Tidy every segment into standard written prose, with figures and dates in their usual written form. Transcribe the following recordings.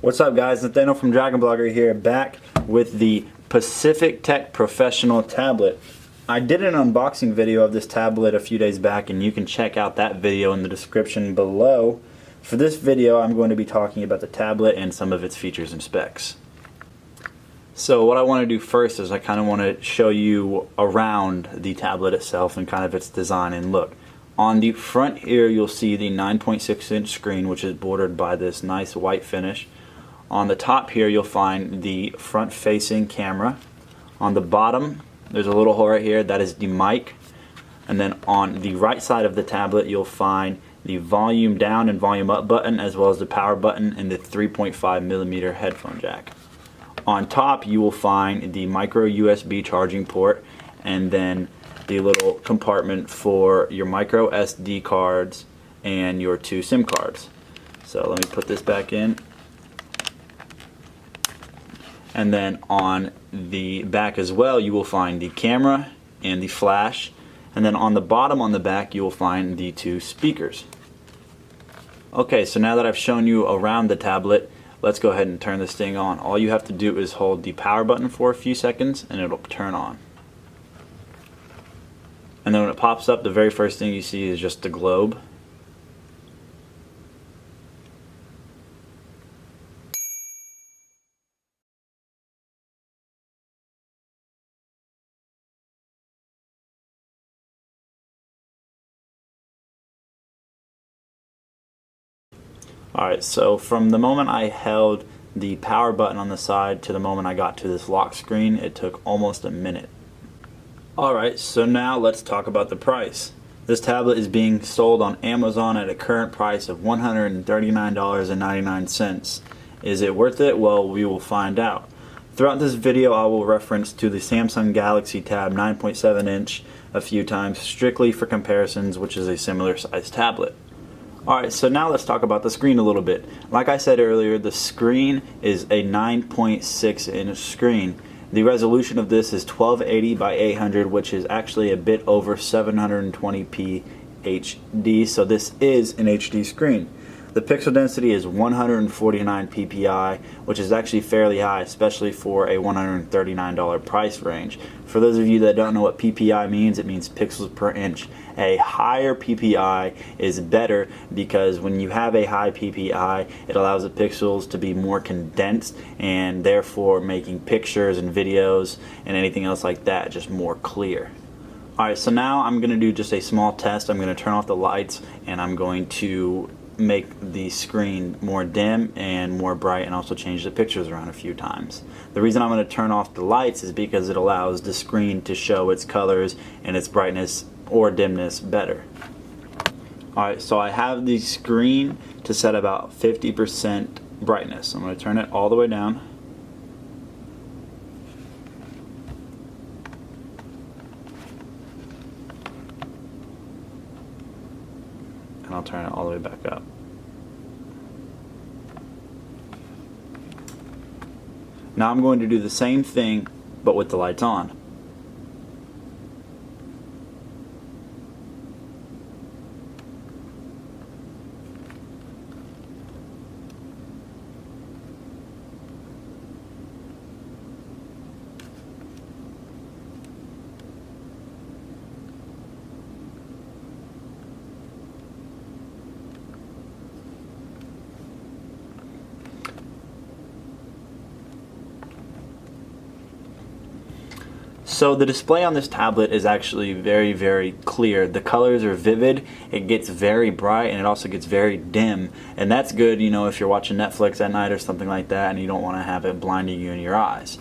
What's up guys, Nathaniel from Dragon Blogger here, back with the Pacific Tech Professional tablet. I did an unboxing video of this tablet a few days back and you can check out that video in the description below. For this video I'm going to be talking about the tablet and some of its features and specs. So what I want to do first is I kind of want to show you around the tablet itself and kind of its design and look. On the front here you'll see the 9.6-inch screen, which is bordered by this nice white finish. On the top here you'll find the front facing camera. On the bottom there's a little hole right here, that is the mic. And then on the right side of the tablet you'll find the volume down and volume up button, as well as the power button and the 3.5mm headphone jack. On top you will find the micro USB charging port, and then the little compartment for your micro SD cards and your 2 SIM cards. So let me put this back in. And then on the back as well you will find the camera and the flash, and then on the bottom on the back you will find the 2 speakers. Okay, so now that I've shown you around the tablet, let's go ahead and turn this thing on. All you have to do is hold the power button for a few seconds and it'll turn on. And then when it pops up, the very first thing you see is just the globe. Alright, so from the moment I held the power button on the side to the moment I got to this lock screen, it took almost a minute. Alright, so now let's talk about the price. This tablet is being sold on Amazon at a current price of $139.99. Is it worth it? Well, we will find out. Throughout this video I will reference to the Samsung Galaxy Tab 9.7-inch a few times, strictly for comparisons, which is a similar size tablet. Alright, so now let's talk about the screen a little bit. Like I said earlier, the screen is a 9.6-inch screen. The resolution of this is 1280 by 800, which is actually a bit over 720p HD, so this is an HD screen. The pixel density is 149 ppi, which is actually fairly high, especially for a $139 price range. For those of you that don't know what ppi means, it means pixels per inch. A higher ppi is better because when you have a high ppi, it allows the pixels to be more condensed and therefore making pictures and videos and anything else like that just more clear. Alright, so now I'm going to do just a small test. I'm going to turn off the lights and I'm going to make the screen more dim and more bright, and also change the pictures around a few times. The reason I'm going to turn off the lights is because it allows the screen to show its colors and its brightness or dimness better. Alright, so I have the screen to set about 50% brightness. I'm going to turn it all the way down. And I'll turn it all the way back up. Now I'm going to do the same thing but with the lights on. So the display on this tablet is actually very clear. The colors are vivid, it gets very bright, and it also gets very dim. And that's good, you know, if you're watching Netflix at night or something like that and you don't want to have it blinding you in your eyes.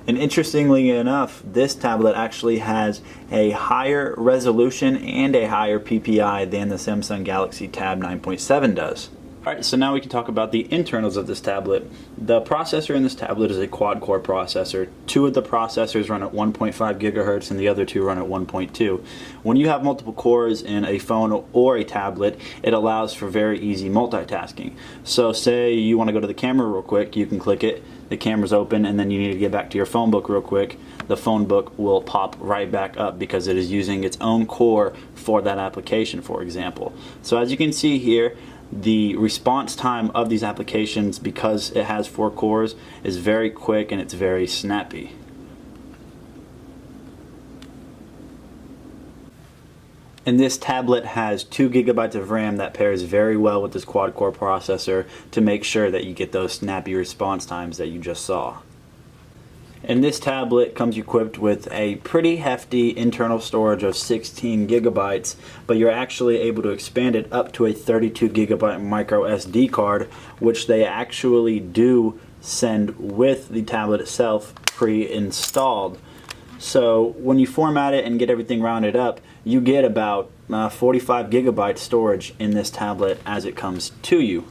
And interestingly enough, this tablet actually has a higher resolution and a higher PPI than the Samsung Galaxy Tab 9.7 does. Alright, so now we can talk about the internals of this tablet. The processor in this tablet is a quad-core processor. 2 of the processors run at 1.5 gigahertz and the other 2 run at 1.2. When you have multiple cores in a phone or a tablet, it allows for very easy multitasking. So say you want to go to the camera real quick, you can click it, the camera's open, and then you need to get back to your phone book real quick. The phone book will pop right back up because it is using its own core for that application, for example. So as you can see here, the response time of these applications, because it has 4 cores, is very quick and it's very snappy. And this tablet has 2 gigabytes of RAM that pairs very well with this quad-core processor to make sure that you get those snappy response times that you just saw. And this tablet comes equipped with a pretty hefty internal storage of 16 gigabytes, but you're actually able to expand it up to a 32 gigabyte micro SD card, which they actually do send with the tablet itself pre-installed. So when you format it and get everything rounded up, you get about 45 gigabyte storage in this tablet as it comes to you.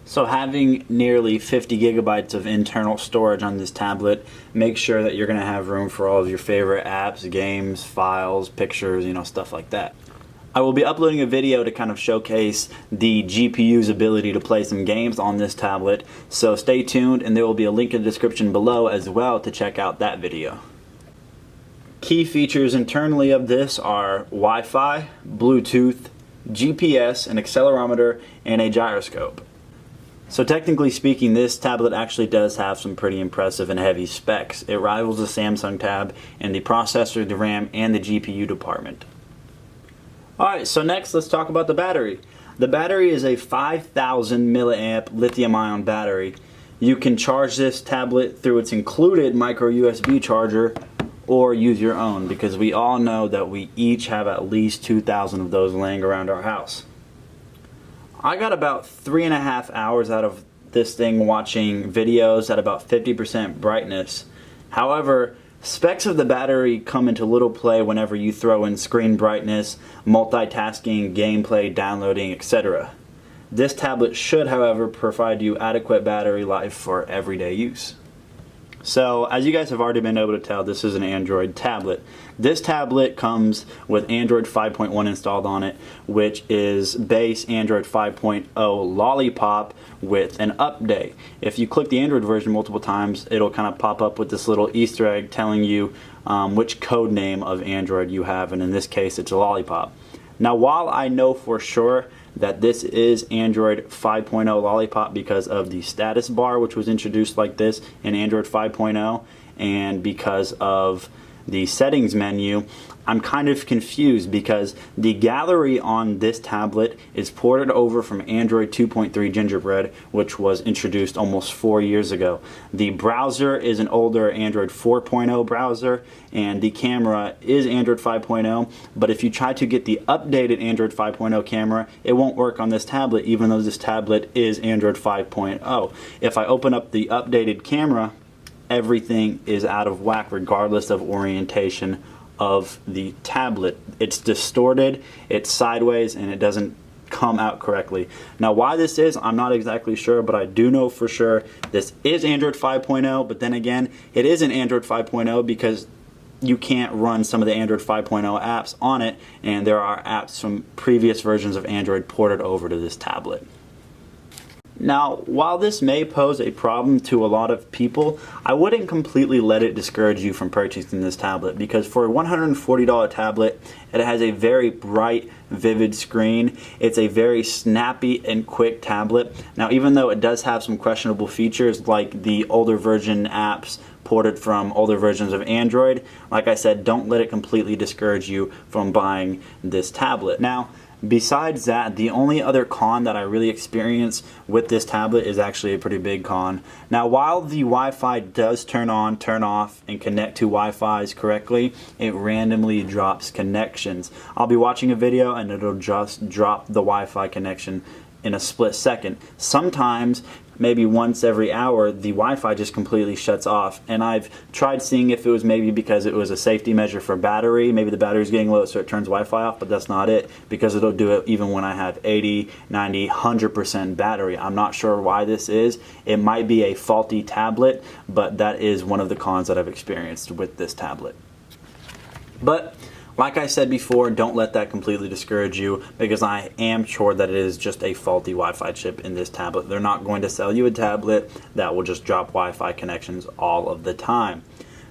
So having nearly 50 gigabytes of internal storage on this tablet, make sure that you're going to have room for all of your favorite apps, games, files, pictures, stuff like that. I will be uploading a video to kind of showcase the GPU's ability to play some games on this tablet, so stay tuned, and there will be a link in the description below as well to check out that video. Key features internally of this are Wi-Fi, Bluetooth, GPS, an accelerometer, and a gyroscope. So technically speaking, this tablet actually does have some pretty impressive and heavy specs. It rivals the Samsung Tab in the processor, the RAM, and the GPU department. Alright, so next let's talk about the battery. The battery is a 5,000 milliamp lithium-ion battery. You can charge this tablet through its included micro USB charger, or use your own, because we all know that we each have at least 2,000 of those laying around our house. I got about 3.5 hours out of this thing watching videos at about 50% brightness. However, specs of the battery come into little play whenever you throw in screen brightness, multitasking, gameplay, downloading, etc. This tablet should, however, provide you adequate battery life for everyday use. So, as you guys have already been able to tell, this is an Android tablet. This tablet comes with Android 5.1 installed on it, which is base Android 5.0 Lollipop with an update. If you click the Android version multiple times, it'll kind of pop up with this little Easter egg telling you which code name of Android you have, and in this case it's Lollipop. Now, while I know for sure that this is Android 5.0 Lollipop because of the status bar, which was introduced like this in Android 5.0, and because of the settings menu, I'm kind of confused because the gallery on this tablet is ported over from Android 2.3 Gingerbread, which was introduced almost 4 years ago. The browser is an older Android 4.0 browser, and the camera is Android 5.0, but if you try to get the updated Android 5.0 camera, it won't work on this tablet, even though this tablet is Android 5.0. If I open up the updated camera, everything is out of whack regardless of orientation of the tablet. It's distorted, it's sideways, and it doesn't come out correctly. Now, why this is, I'm not exactly sure, but I do know for sure this is Android 5.0, but then again, it isn't Android 5.0 because you can't run some of the Android 5.0 apps on it, and there are apps from previous versions of Android ported over to this tablet. Now, while this may pose a problem to a lot of people, I wouldn't completely let it discourage you from purchasing this tablet, because for a $140 tablet, it has a very bright, vivid screen. It's a very snappy and quick tablet. Now, even though it does have some questionable features like the older version apps ported from older versions of Android, like I said, don't let it completely discourage you from buying this tablet. Now, besides that, the only other con that I really experience with this tablet is actually a pretty big con. Now, while the Wi-Fi does turn on, turn off, and connect to Wi-Fi's correctly, it randomly drops connections. I'll be watching a video and it'll just drop the Wi-Fi connection in a split second. Sometimes, maybe once every hour, the Wi-Fi just completely shuts off. And I've tried seeing if it was maybe because it was a safety measure for battery. Maybe the battery's getting low so it turns Wi-Fi off, but that's not it, because it'll do it even when I have 80, 90, 100% battery. I'm not sure why this is. It might be a faulty tablet, but that is one of the cons that I've experienced with this tablet. But like I said before, don't let that completely discourage you, because I am sure that it is just a faulty Wi-Fi chip in this tablet. They're not going to sell you a tablet that will just drop Wi-Fi connections all of the time.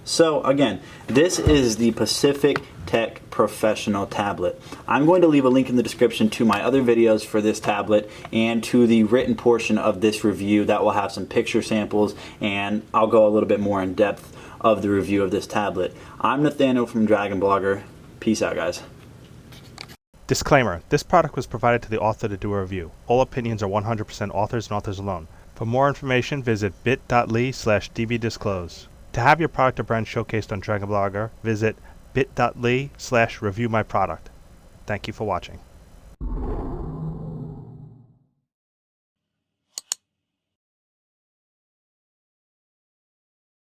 So again, this is the Pacific Tech professional tablet. I'm going to leave a link in the description to my other videos for this tablet and to the written portion of this review that will have some picture samples, and I'll go a little bit more in depth of the review of this tablet. I'm Nathaniel from Dragon Blogger. Peace out, guys. Disclaimer: this product was provided to the author to do a review. All opinions are 100% authors and authors alone. For more information, visit bit.ly/dbdisclose. To have your product or brand showcased on Dragon Blogger, visit bit.ly/reviewmyproduct. Thank you for watching.